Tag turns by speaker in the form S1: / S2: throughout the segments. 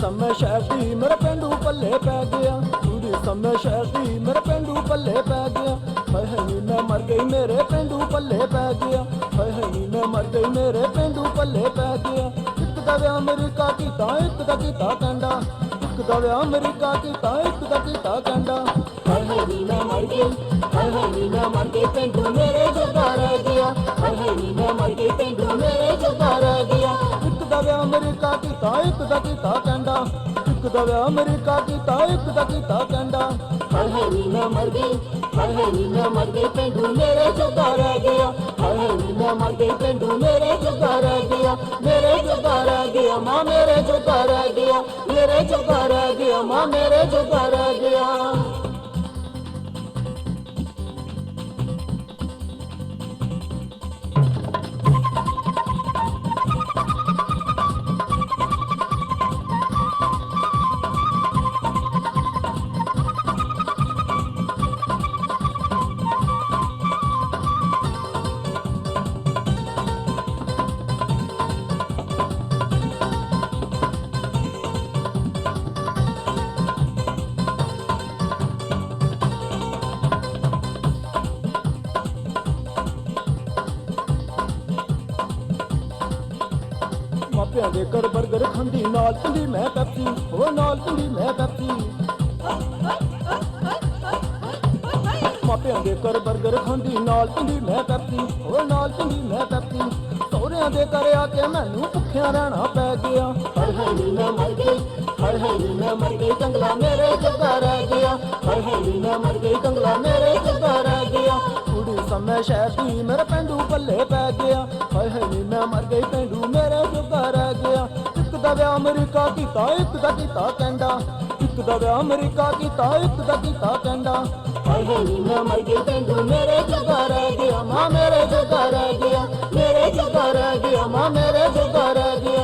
S1: ਸਮੇਂ ਸ਼ਹਿਰ ਦੀ ਮੇਰੇ ਪਿੰਡੂ ਪੱਲੇ ਪੈ ਗਿਆ, ਕੁੜੀ ਸਮੇਂ ਸ਼ਹਿਰ ਦੀ ਮੇਰੇ ਪਿੰਡੂ ਪੱਲੇ ਪੈ ਗਿਆ। ਹਾਏ ਹਾਏ ਨੀ ਮੈਂ ਮਰ ਗਈ ਮੇਰੇ ਪਿੰਡੂ ਪੱਲੇ ਪੈ ਗਿਆ, ਹਾਏ ਹਾਏ ਨੀ ਮੈਂ ਮਰ ਗਈ ਮੇਰੇ ਪਿੰਡੂ ਪੱਲੇ ਪੈ ਗਿਆ। ਇੱਕ ਦਾ ਵਿਆਹ ਅਮਰੀਕਾ ਕੀਤਾ, ਇੱਕ ਦਾ ਕੀਤਾ ਕੈਨੇਡਾ, ਇੱਕ ਦਾ ਵਿਆਹ ਅਮਰੀਕਾ ਕੀਤਾ, ਇੱਕ ਦਾ ਕੀਤਾ ਕੈਨੇਡਾ। ਹਾਏ ਹਾਏ ਨੀ ਮੈਂ ਮਰ ਗਈ, ਹਾਏ ਹਾਏ ਨੀ ਮੈਂ ਮਰ ਗਈ ਪਿੰਡੂ ਮੇਰੇ ਜੋਗਾ ਰਹਿ ਗਿਆ, ਹਾਏ ਹਾਏ ਨੀ ਮੈਂ ਮਰ ਗਈ ਪਿੰਡੂ ਮੇਰੇ ਜੋਗਾ ਰਹਿ ਗਿਆ। ਇੱਕ ਦਾ ਵਿਆਹ ਅਮਰੀਕਾ ਕੀਤਾ, ਇੱਕ ਦਾ ਕੀਤਾ ਕੈਨੇਡਾ, ਇੱਕ ਦਾ ਵਿਆਹ ਅਮਰੀਕਾ ਕੀਤਾ, ਇੱਕ ਦਾ ਕੀਤਾ ਕੈਨੇਡਾ। ਹਾਏ ਹਾਏ ਨੀ ਮੈਂ ਮਰ ਗਈ, ਹਾਏ ਹਾਏ ਨੀ ਮੈਂ ਮਰ ਗਈ ਪਿੰਡੂ ਮੇਰੇ ਜੋਗਾ ਰਹਿ ਗਿਆ, ਹਾਏ ਹਾਏ ਨੀ ਮੈਂ ਮਰ ਗਈ ਪਿੰਡੂ ਮੇਰੇ ਜੋਗਾ ਰਹਿ ਗਿਆ, ਮੇਰੇ ਜੋਗਾ ਰਹਿ ਗਿਆ ਮਾਂ ਮੇਰੇ ਜੋਗਾ ਰਹਿ ਗਿਆ, ਮੇਰੇ ਜੋਗਾ ਰਹਿ ਗਿਆ ਮਾਂ ਮੇਰੇ ਜੋਗਾ ਰਹਿ ਗਿਆ। ਮਾਪਿਆਂ ਦੇ ਘਰ ਬਰਗਰ ਖਾਂਦੀ ਨਾਲ ਪੀਂਦੀ ਮੈਂ ਪੈਪਸੀ, ਉਹ ਨਾਲ ਪੀਂਦੀ ਮੈਂ ਪੈਪਸੀ। ਮਾਪਿਆਂ ਦੇ ਘਰ ਬਰਗਰ ਖਾਂਦੀ ਨਾਲ ਪੀਂਦੀ ਮੈਂ ਪੈਪਸੀ, ਉਹ ਨਾਲ ਪੀਂਦੀ ਮੈਂ ਪੈਪਸੀ। ਸਹੁਰਿਆਂ ਦੇ ਘਰ ਆ ਕੇ ਮੈਨੂੰ ਭੁੱਖਿਆ ਰਹਿਣਾ ਪੈ ਗਿਆ, ਹਾਏ ਹਾਏ ਨੀ ਮੈਂ ਮਰ ਗਈ, ਹਾਏ ਹਾਏ ਨੀ ਮੈਂ ਮਰ ਗਈ ਕੰਗਲਾ ਮੇਰੇ ਜੋਗਾ ਰਹਿ ਗਿਆ, ਹਾਏ ਹਾਏ ਨੀ ਮੈਂ ਮਰ ਗਈ ਕੰਗਲਾ ਮੇਰੇ ਜੋਗਾ ਰਹਿ ਗਿਆ। ਕੁੜੀ ਸਮੇਂ ਸ਼ਹਿਰ ਦੀ ਮੇਰੇ ਪਿੰਡੂ ਪੱਲੇ ਪੈ ਗਿਆ, ਹਾਏ ਹਾਏ ਨੀ ਮੈਂ ਮਰ ਗਈ ਪਿੰਡੂ ਮੇਰੇ ਜੋਗਾ ਰਹਿ ਗਿਆ। ਇੱਕ ਦਾ ਵਿਆਹ ਅਮਰੀਕਾ ਕੀਤਾ, ਇੱਕ ਦਾ ਕੀਤਾ ਕੈਨੇਡਾ, ਇੱਕ ਦਾ ਵਿਆਹ ਅਮਰੀਕਾ ਕੀਤਾ, ਇੱਕ ਦਾ ਕੀਤਾ ਕੈਨੇਡਾ। ਹਾਏ ਹਾਏ ਨੀ ਮੈਂ ਮਰ ਗਈ ਪਿੰਡੂ ਮੇਰੇ ਜੋਗਾ ਰਹਿ ਗਿਆ, ਮਾਂ ਮੇਰੇ ਜੋਗਾ ਰਹਿ ਗਿਆ, ਮੇਰੇ ਜੋਗਾ ਰਹਿ ਗਿਆ ਮਾਂ ਮੇਰੇ ਜੋਗਾ ਰਹਿ ਗਿਆ।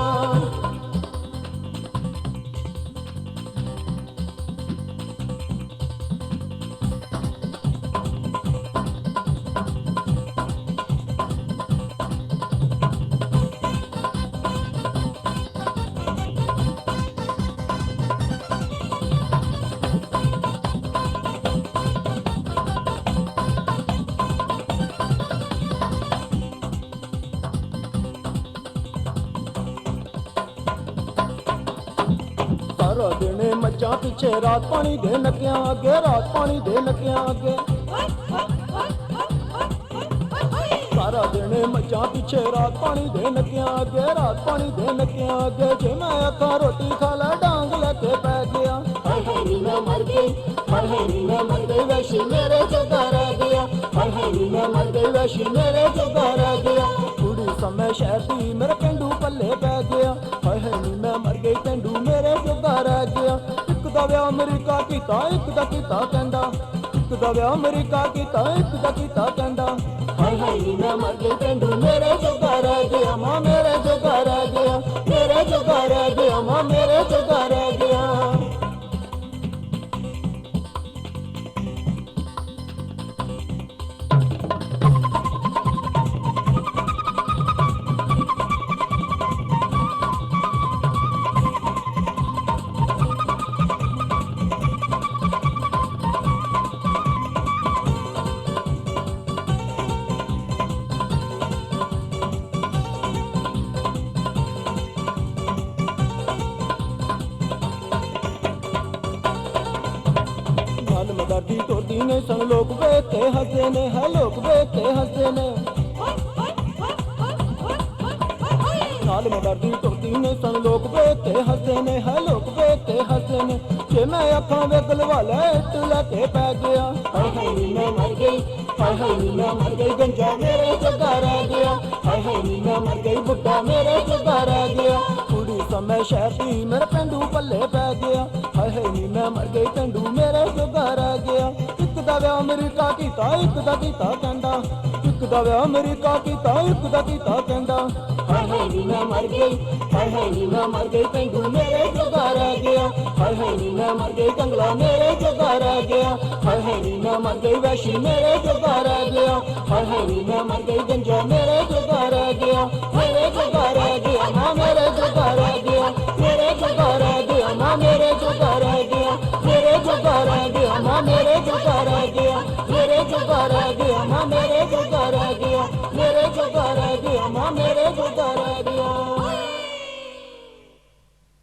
S1: ਸਾਰਾ ਦਿਨ ਮੱਝਾਂ ਪਿੱਛੇ ਰਾਤ ਪਾਣੀ ਦੇ ਨੱਕਿਆਂ ਅੱਗੇ, ਰਾਤ ਪਾਣੀ ਦੇ ਨੱਕਿਆਂ ਅੱਗੇ। ਸਾਰਾ ਦਿਨ ਮੱਝਾਂ ਪਿੱਛੇ ਰਾਤ ਪਾਣੀ ਦੇ ਨੱਕਿਆਂ ਅੱਗੇ, ਰਾਤ ਪਾਣੀ ਦੇ ਨੱਕਿਆਂ ਅੱਗੇ। ਜੇ ਮੈਂ ਆਖਾਂ ਰੋਟੀ ਖਾ ਲੈ ਡਾਂਗ ਲੈ ਕੇ ਪੈ ਗਿਆ, ਹਾਏ ਹਾਏ ਨੀ ਮੈਂ ਮਰ ਗਈ, ਹਾਏ ਹਾਏ ਨੀ ਮੈਂ ਮਰ ਗਈ ਵੈਸ਼ੀ ਮੇਰੇ ਜੋਗਾ ਰਹਿ ਗਿਆ, ਹਾਏ ਹਾਏ ਨੀ ਮੈਂ ਮਰ ਗਈ ਵੈਸ਼ੀ ਮੇਰੇ ਜੋਗਾ ਰਹਿ ਗਿਆ। ਕੁੜੀ ਸਮੇਂ ਸ਼ਹਿਰ ਦੀ ਮੇਰੇ ਪਿੰਡੂ ਪੱਲੇ ਪੈ ਗਿਆ, ਹਾਏ ਹਾਏ ਨੀ ਮੈਂ ਮਰ ਗਈ ਪਿੰਡੂ ਮੇਰੇ ਜੋਗਾ ਰਹਿ ਗਿਆ। ਇੱਕ ਦਾ ਵਿਆਹ ਅਮਰੀਕਾ ਕੀਤਾ, ਇੱਕ ਦਾ ਕੀਤਾ ਕੈਨੇਡਾ, ਇੱਕ ਦਾ ਵਿਆਹ ਅਮਰੀਕਾ ਕੀਤਾ, ਇੱਕ ਦਾ ਕੀਤਾ ਕੈਨੇਡਾ। ਹਾਏ ਹਾਏ ਨੀ ਮੈਂ ਮਰ ਗਈ ਪਿੰਡੂ ਮੇਰੇ ਜੋਗਾ ਰਹਿ ਗਿਆ, ਮਾਂ ਮੇਰੇ ਜੋਗਾ ਰਹਿ ਗਿਆ, ਮੇਰੇ ਜੋਗਾ ਰਹਿ ਗਿਆ ਮਾਂ ਮੇਰੇ ਜੋਗਾ ਰਹਿ ਗਿਆ। ਨਾਲ ਮਦਾਦੀ ਤੋਦੀ ਨੇ ਸਨ ਲੋਕ ਵੇਖ ਕੇ ਹੱਸਦੇ ਨੇ, ਹੈ ਲੋਕ ਵੇਖ ਕੇ ਹੱਸਦੇ ਨੇ। ਨਾਲ ਮਦਾਦੀ ਤੋਦੀ ਨੇ ਸਨ ਲੋਕ ਵੇਖ ਕੇ ਹੱਸਦੇ ਨੇ, ਹੈ ਲੋਕ ਵੇਖ ਕੇ ਹੱਸਦੇ ਨੇ। ਜੇ ਮੈਂ ਅੱਖਾਂ ਵੇਖਲ ਵਾਲਾ ਇੱਟ ਲੈ ਕੇ ਪੈ ਗਿਆ, ਹਾਏ ਹਾਏ ਨੀ ਮੈਂ ਮਰ ਗਈ, ਹਾਏ ਹਾਏ ਨੀ ਮੈਂ ਮਰ ਗਈ ਗੰਜਾ ਮੇਰੇ ਜੋਗਾ ਰਹਿ ਗਿਆ, ਹਾਏ ਹਾਏ ਨੀ ਮੈਂ ਮਰ ਗਈ ਬੁੱਢਾ ਮੇਰੇ ਜੋਗਾ ਰਹਿ ਗਿਆ। ਕੁੜੀ ਸਮੇਂ ਸ਼ਹਿਰ ਦੀ ਮੇਰੇ ਪਿੰਡੂ ਪੱਲੇ ਪੈ ਗਿਆ, ਹਾਏ ਹਾਏ ਨੀ ਮੈਂ ਮਰ ਗਈ ਪਿੰਡੂ ਮੇਰੇ ਜੋਗਾ ਰਹਿ ਗਿਆ। ਇੱਕ ਦਾ ਵਿਆਹ ਅਮਰੀਕਾ ਕੀਤਾ, ਇੱਕ ਦਾ ਕੀਤਾ ਕੈਨੇਡਾ, ਇੱਕ ਦਾ ਵਿਆਹ ਅਮਰੀਕਾ ਕੀਤਾ, ਇੱਕ ਦਾ ਕੀਤਾ ਕੈਨੇਡਾ। ਹਾਏ ਹਾਏ ਨੀ ਮੈਂ ਮਰ ਗਈ, ਹਾਏ ਹਾਏ ਨੀ ਮੈਂ ਮਰ ਗਈ ਪਿੰਡੂ ਮੇਰੇ ਜੋਗਾ ਰਹਿ ਗਿਆ, ਹਾਏ ਹਾਏ ਨੀ ਮੈਂ ਮਰ ਗਈ ਕੰਗਲਾ ਮੇਰੇ ਜੋਗਾ ਰਹਿ ਗਿਆ, ਹਾਏ ਹਾਏ ਨੀ ਮੈਂ ਮਰ ਗਈ ਵੈਸ਼ੀ ਮੇਰੇ ਜੋਗਾ ਰਹਿ ਗਿਆ, ਹਾਏ ਹਾਏ ਨੀ ਮੈਂ ਮਰ ਗਈ ਗੰਜਾ ਮੇਰੇ